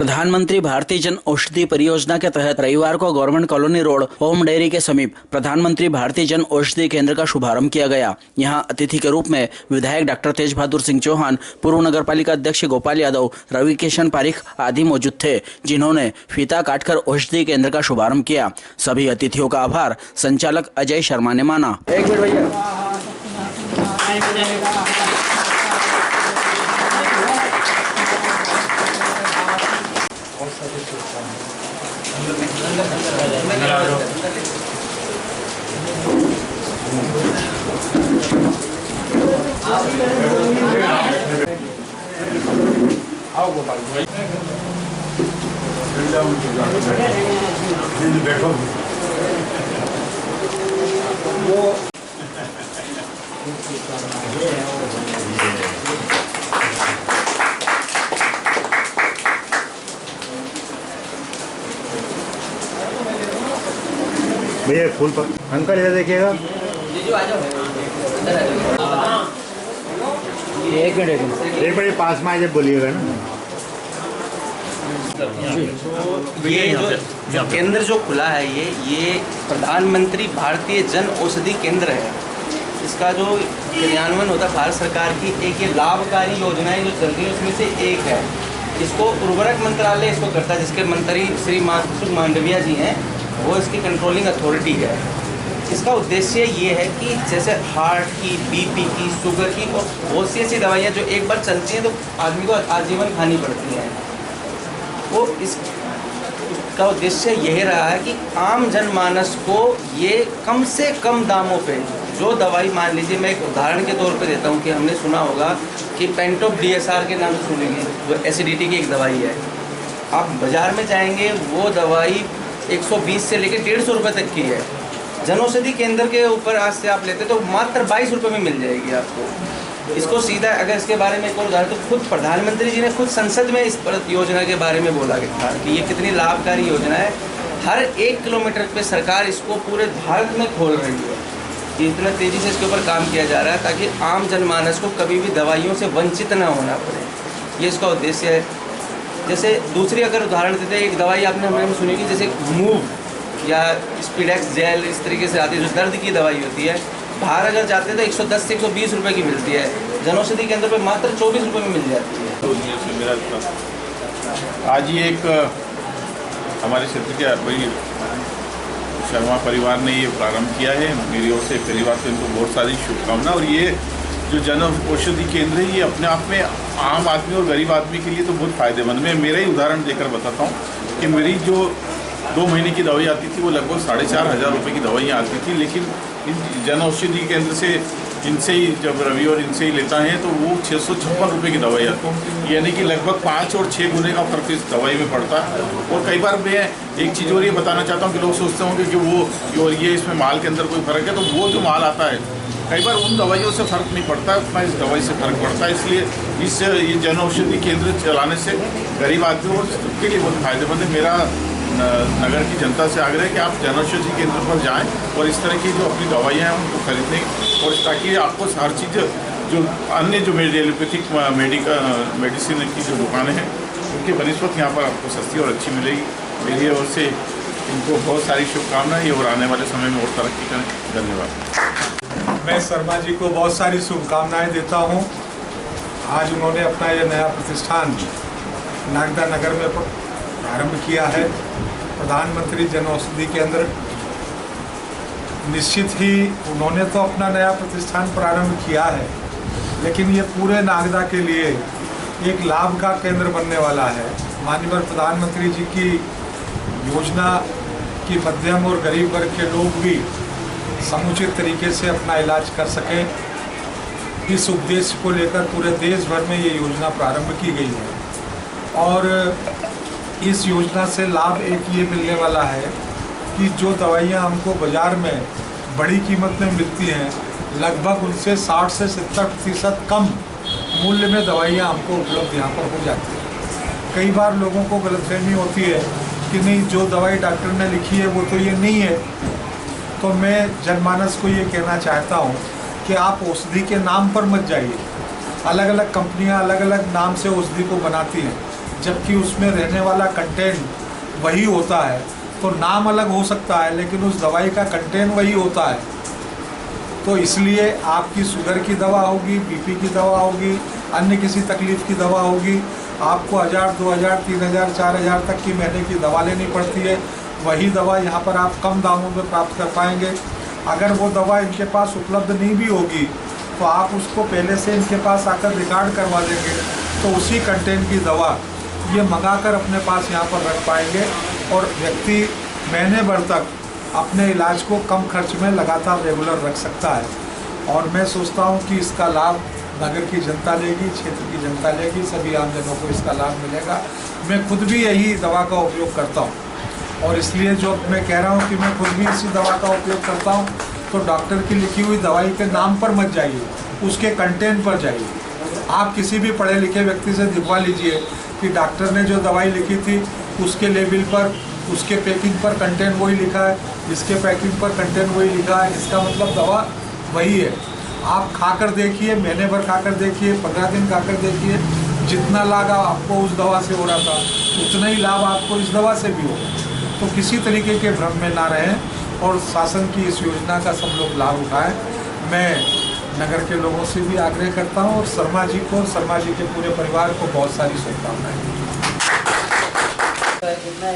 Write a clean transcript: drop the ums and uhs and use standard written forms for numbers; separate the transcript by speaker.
Speaker 1: प्रधानमंत्री भारतीय जन औषधि परियोजना के तहत रविवार को government colony road home dairy के समीप प्रधानमंत्री भारतीय जन औषधि केंद्र का शुभारंभ किया गया। यहां अतिथि के रूप में विधायक डॉक्टर तेज बहादुर सिंह चौहान, पूर्व नगर पालिका अध्यक्ष गोपाल यादव, रवि किशन पारिख आदि मौजूद थे, जिन्होंने फीता काटकर औषधि केंद्र का शुभारंभ किया। सभी अतिथियों का आभार संचालक अजय शर्मा ने माना।
Speaker 2: एक मिनट भैया। आओ गोपाल भाई, बैठो। वो
Speaker 3: भैया फूल पर अंकल इधर देखिएगा।
Speaker 2: एक मिनट
Speaker 3: पास में जब बोलिएगा ना।
Speaker 4: ये जो केंद्र जो खुला है ये प्रधानमंत्री भारतीय जन औषधि केंद्र है। इसका जो क्रियान्वयन होता है भारत सरकार की एक ये लाभकारी योजनाएं जो चल रही है उसमें से एक है। इसको उर्वरक मंत्रालय इसको करता है, जिसके मंत्री श्री मनसुख मांडविया जी हैं, वो इसकी कंट्रोलिंग अथॉरिटी है। इसका उद्देश्य ये है कि जैसे हार्ट की, बीपी की, शुगर की और बहुत सी ऐसी दवाइयाँ जो एक बार चलती हैं तो आदमी को आजीवन खानी पड़ती हैं, वो इसका उद्देश्य यही रहा है कि आम जनमानस को ये कम से कम दामों पे जो दवाई, मान लीजिए मैं एक उदाहरण के तौर पे देता हूँ कि हमने सुना होगा कि पेंटोप DSR के नाम से सुनेंगे, वो एसिडिटी की एक दवाई है। आप बाज़ार में जाएंगे वो दवाई 120 से लेकर 150 रुपये तक की है। जनौषधि केंद्र के ऊपर आज से आप लेते तो मात्र 22 रुपये में मिल जाएगी आपको। इसको सीधा अगर इसके बारे में एक और उदाहरण, तो खुद प्रधानमंत्री जी ने खुद संसद में इस योजना के बारे में बोला था कि ये कितनी लाभकारी योजना है। हर 1 किलोमीटर पे सरकार इसको पूरे भारत में खोल रही है। ये इतना तेज़ी से इसके ऊपर काम किया जा रहा है ताकि आम जनमानस को कभी भी दवाइयों से वंचित ना होना पड़े, ये इसका उद्देश्य है। जैसे दूसरी अगर उदाहरण देते हैं, एक दवाई आपने हमें सुनी कि जैसे मूव या स्पीडेक्स जेल इस तरीके से आती है, जो दर्द की दवाई होती है, बाहर अगर जाते हैं तो 110 से 120 रुपये की मिलती है, जनौषधि केंद्र पे मात्र 24 रुपये में मिल जाती है।
Speaker 5: आज ये एक हमारे क्षेत्र के भाई शर्मा परिवार ने ये प्रारंभ किया है। मेरी ओर से परिवार से इनको बहुत सारी शुभकामना। और ये जो जन औषधि केंद्र है ये अपने आप में आम आदमी और गरीब आदमी के लिए तो बहुत फ़ायदेमंद। मैं मेरा ही उदाहरण देकर बताता हूँ कि मेरी जो 2 महीने की दवाई आती थी वो लगभग 4,500 रुपये की दवाइयाँ आती थी, लेकिन इन जन औषधि केंद्र से इनसे ही जब रवि और इनसे ही लेता है तो वो 656 रुपये की दवाई आती है, यानी कि लगभग 5 और 6 गुने का फर्क इस दवाई में पड़ता है। और कई बार मैं एक चीज़ और ये बताना चाहता हूँ कि लोग सोचते होंगे कि वो और ये इसमें माल के अंदर कोई फ़र्क है, तो वो जो माल आता है कई बार उन दवाइयों से फ़र्क नहीं पड़ता है, उतना इस दवाई से फ़र्क पड़ता है। इसलिए ये जन औषधि केंद्र चलाने से गरीब आदमी और सबके लिए बहुत फ़ायदेमंद है। मेरा नगर की जनता से आग्रह है कि आप जन औषधि केंद्र पर जाएं और इस तरह की जो अपनी दवाइयाँ हैं उनको खरीदें, और ताकि आपको हर चीज़ जो अन्य जो एलोपैथिक मेडिसिन की जो दुकानें हैं उनकी बनिस्पत यहाँ पर आपको सस्ती और अच्छी मिलेगी। मेरी ओर से इनको बहुत सारी शुभकामनाएं और आने वाले समय में और तरक्की करें। धन्यवाद।
Speaker 6: मैं शर्मा जी को बहुत सारी शुभकामनाएं देता हूं। आज उन्होंने अपना यह नया प्रतिष्ठान नागदा नगर में प्रारंभ किया है, प्रधानमंत्री जन औषधि केंद्र। निश्चित ही उन्होंने तो अपना नया प्रतिष्ठान प्रारंभ किया है, लेकिन ये पूरे नागदा के लिए एक लाभ का केंद्र बनने वाला है। माननीय प्रधानमंत्री जी की योजना की मध्यम और गरीब वर्ग के लोग भी समुचित तरीके से अपना इलाज कर सकें, इस उद्देश्य को लेकर पूरे देश भर में ये योजना प्रारंभ की गई है। और इस योजना से लाभ एक ये मिलने वाला है कि जो दवाइयाँ हमको बाज़ार में बड़ी कीमत में मिलती हैं, लगभग उनसे 60 से 70% कम मूल्य में दवाइयाँ हमको उपलब्ध यहाँ पर हो जाती हैं। कई बार लोगों को गलतफहमी होती है कि नहीं, जो दवाई डॉक्टर ने लिखी है वो तो ये नहीं है। तो मैं जनमानस को ये कहना चाहता हूँ कि आप औषधि के नाम पर मत जाइए। अलग अलग कंपनियां अलग अलग नाम से औषधि को बनाती हैं, जबकि उसमें रहने वाला कंटेंट वही होता है। तो नाम अलग हो सकता है लेकिन उस दवाई का कंटेंट वही होता है। तो इसलिए आपकी शुगर की दवा होगी, बीपी की दवा होगी, अन्य किसी तकलीफ़ की दवा होगी, आपको 1000, 2000, 3000, 4000 तक की महीने की दवा लेनी पड़ती है। वही दवा यहाँ पर आप कम दामों में प्राप्त कर पाएंगे। अगर वो दवा इनके पास उपलब्ध नहीं भी होगी तो आप उसको पहले से इनके पास आकर रिकॉर्ड करवा देंगे तो उसी कंटेंट की दवा ये मंगाकर अपने पास यहाँ पर रख पाएंगे और व्यक्ति महीने भर तक अपने इलाज को कम खर्च में लगातार रेगुलर रख सकता है। और मैं सोचता हूँ कि इसका लाभ नगर की जनता लेगी, क्षेत्र की जनता लेगी, सभी आमजनों को इसका लाभ मिलेगा। मैं खुद भी यही दवा का उपयोग करता हूँ और इसलिए जो मैं कह रहा हूँ कि मैं खुद भी इसी दवा का उपयोग करता हूँ, तो डॉक्टर की लिखी हुई दवाई के नाम पर मत जाइए, उसके कंटेंट पर जाइए। आप किसी भी पढ़े लिखे व्यक्ति से दिखवा लीजिए कि डॉक्टर ने जो दवाई लिखी थी उसके लेबल पर, उसके पैकिंग पर कंटेंट वही लिखा है, इसके पैकिंग पर कंटेंट वही लिखा है, इसका मतलब दवा वही है। आप खाकर देखिए, महीने भर खाकर देखिए, 15 दिन खाकर देखिए, जितना लाभ आपको उस दवा से हो रहा था उतना ही लाभ आपको इस दवा से भी होगा। तो किसी तरीके के भ्रम में ना रहें और शासन की इस योजना का सब लोग लाभ उठाएं। मैं नगर के लोगों से भी आग्रह करता हूं और शर्मा जी को, शर्मा जी के पूरे परिवार को बहुत सारी शुभकामनाएं।
Speaker 7: कितना